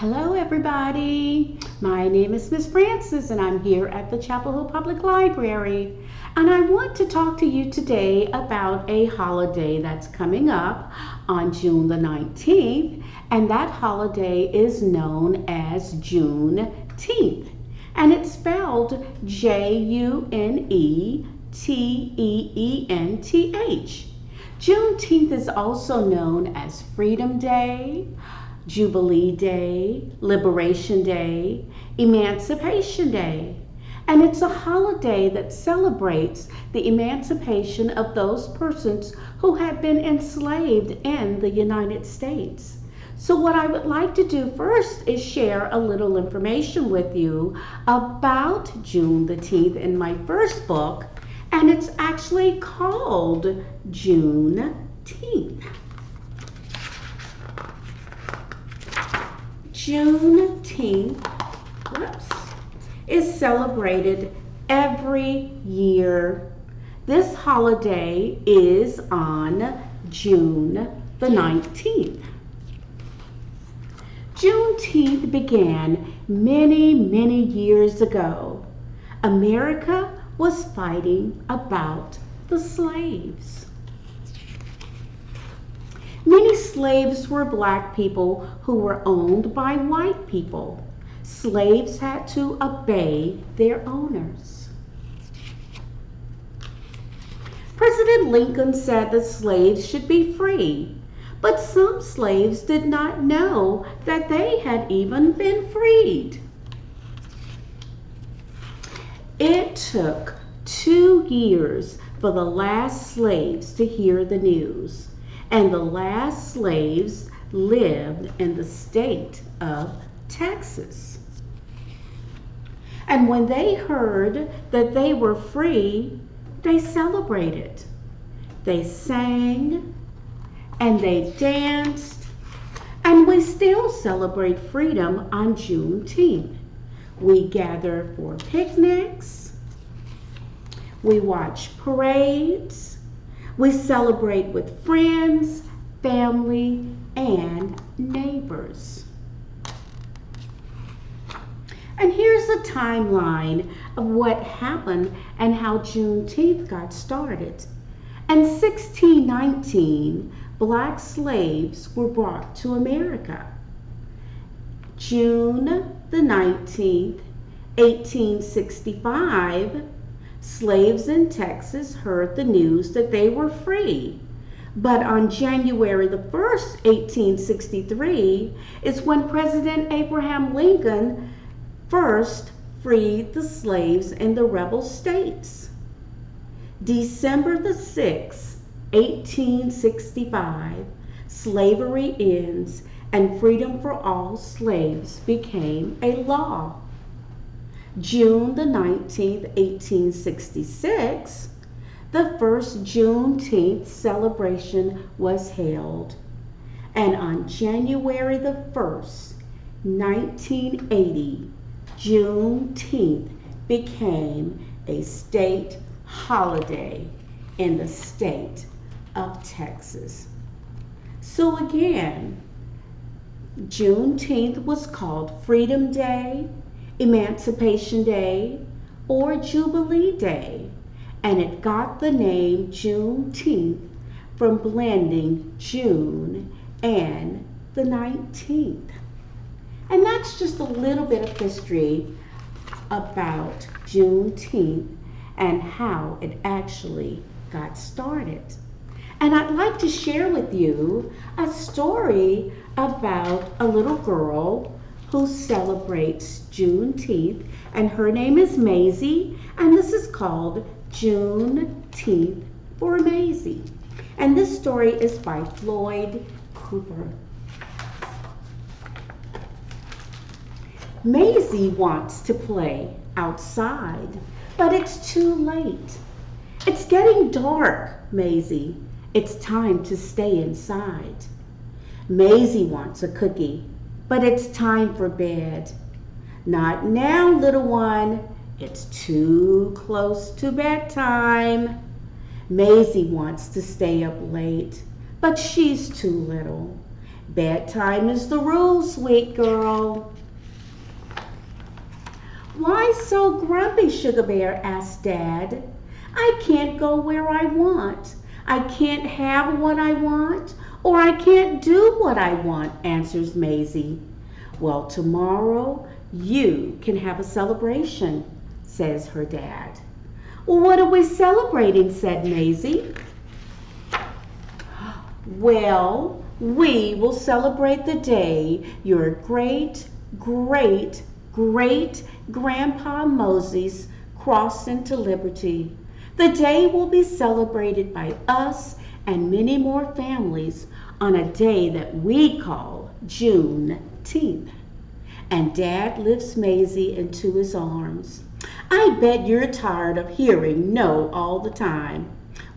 Hello everybody, my name is Miss Francis and I'm here at the Chapel Hill Public Library, and I want to talk to you today about a holiday that's coming up on June the 19th, and that holiday is known as Juneteenth, and it's spelled Juneteenth. Juneteenth is also known as Freedom Day, Jubilee Day, Liberation Day, Emancipation Day. And it's a holiday that celebrates the emancipation of those persons who had been enslaved in the United States. So what I would like to do first is share a little information with you about Juneteenth in my first book, and it's actually called Juneteenth. Juneteenth is celebrated every year. This holiday is on June the 19th. Juneteenth began many years ago. America was fighting about the slaves. Many slaves were black people who were owned by white people. Slaves had to obey their owners. President Lincoln said that slaves should be free, but some slaves did not know that they had even been freed. It took 2 years for the last slaves to hear the news, and the last slaves lived in the state of Texas. And when they heard that they were free, they celebrated. They sang and they danced, and we still celebrate freedom on Juneteenth. We gather for picnics, we watch parades, we celebrate with friends, family, and neighbors. And here's a timeline of what happened and how Juneteenth got started. In 1619, black slaves were brought to America. June the 19th, 1865, slaves in Texas heard the news that they were free. But on January the 1st, 1863, is when President Abraham Lincoln first freed the slaves in the rebel states. December the 6th, 1865, slavery ends and freedom for all slaves became a law. June the 19th, 1866, the first Juneteenth celebration was held. And on January the 1st, 1980, Juneteenth became a state holiday in the state of Texas. So again, Juneteenth was called Freedom Day, Emancipation Day, or Jubilee Day, and it got the name Juneteenth from blending June and the 19th. And that's just a little bit of history about Juneteenth and how it actually got started. And I'd like to share with you a story about a little girl who celebrates Juneteenth, and her name is Maisie, and this is called Juneteenth for Maisie. And this story is by Floyd Cooper. Maisie wants to play outside, but it's too late. It's getting dark, Maisie. It's time to stay inside. Maisie wants a cookie, but it's time for bed. Not now, little one. It's too close to bedtime. Maisie wants to stay up late, but she's too little. Bedtime is the rule, sweet girl. Why so grumpy, Sugar Bear? Asked Dad. I can't go where I want. I can't have what I want, or I can't do what I want, answers Maisie. Well, tomorrow you can have a celebration, says her dad. Well, what are we celebrating? Said Maisie. Well, we will celebrate the day your great, great, great Grandpa Moses crossed into liberty. The day will be celebrated by us and many more families on a day that we call Juneteenth. And Dad lifts Maisie into his arms. I bet you're tired of hearing no all the time.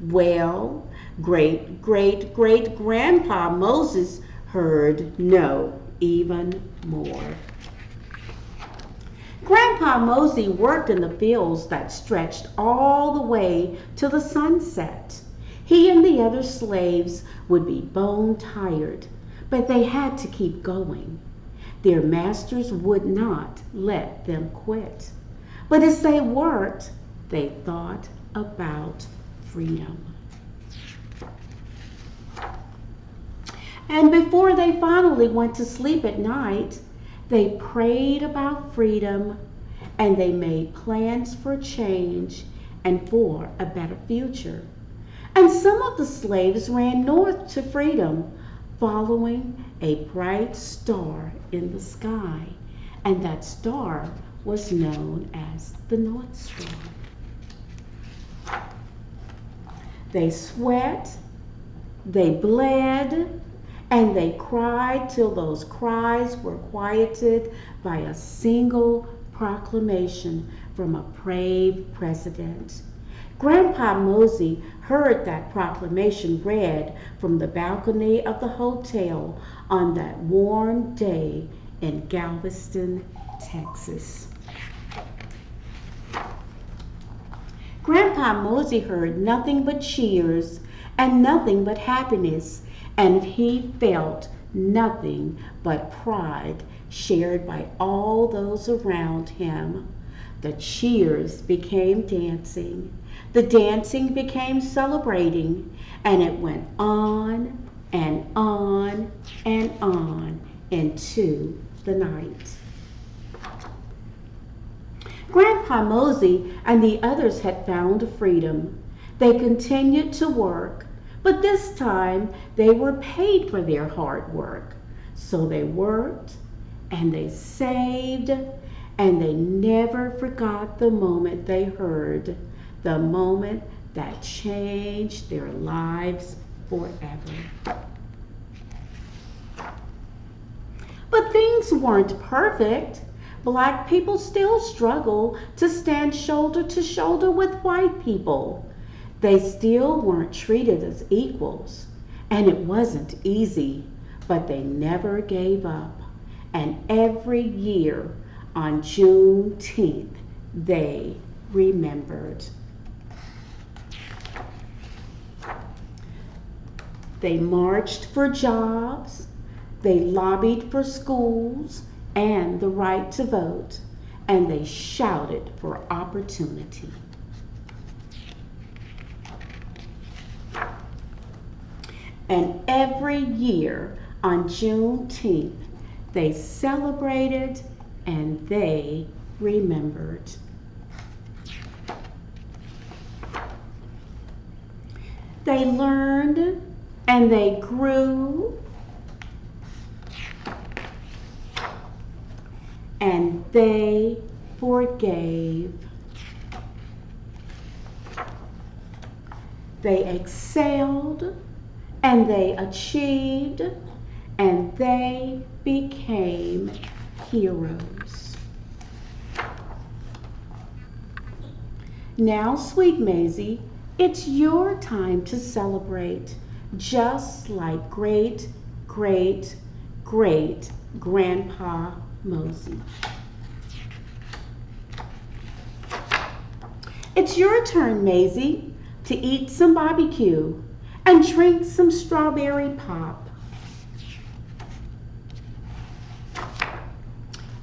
Well, great, great, great Grandpa Moses heard no even more. Grandpa Mosey worked in the fields that stretched all the way to the sunset. He and the other slaves would be bone tired, but they had to keep going. Their masters would not let them quit. But as they worked, they thought about freedom. And before they finally went to sleep at night, they prayed about freedom and they made plans for change and for a better future. And some of the slaves ran north to freedom, following a bright star in the sky. And that star was known as the North Star. They sweat, they bled, and they cried till those cries were quieted by a single proclamation from a brave president. Grandpa Mosey heard that proclamation read from the balcony of the hotel on that warm day in Galveston, Texas. Grandpa Mosey heard nothing but cheers and nothing but happiness, and he felt nothing but pride shared by all those around him. The cheers became dancing, the dancing became celebrating, and it went on and on and on into the night. Grandpa Mosey and the others had found freedom. They continued to work, but this time they were paid for their hard work. So they worked and they saved, and they never forgot the moment they heard, the moment that changed their lives forever. But things weren't perfect. Black people still struggle to stand shoulder to shoulder with white people. They still weren't treated as equals, and it wasn't easy, but they never gave up. And every year on Juneteenth, they remembered. They marched for jobs, they lobbied for schools and the right to vote, and they shouted for opportunity. And every year on Juneteenth, they celebrated and they remembered. They learned and they grew, and they forgave. They excelled and they achieved, and they became heroes. Now, sweet Maisie, it's your time to celebrate, just like great, great, great Grandpa Mosey. It's your turn, Maisie, to eat some barbecue and drink some strawberry pop.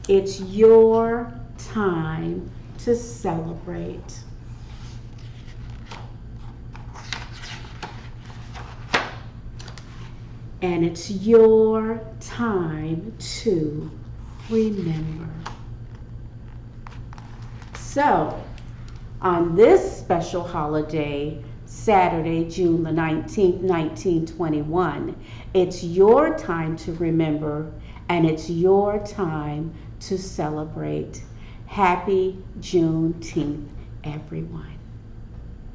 It's your time to celebrate. And it's your time to remember. So, on this special holiday, Saturday, June the 19th, 1921, it's your time to remember and it's your time to celebrate. Happy Juneteenth, everyone.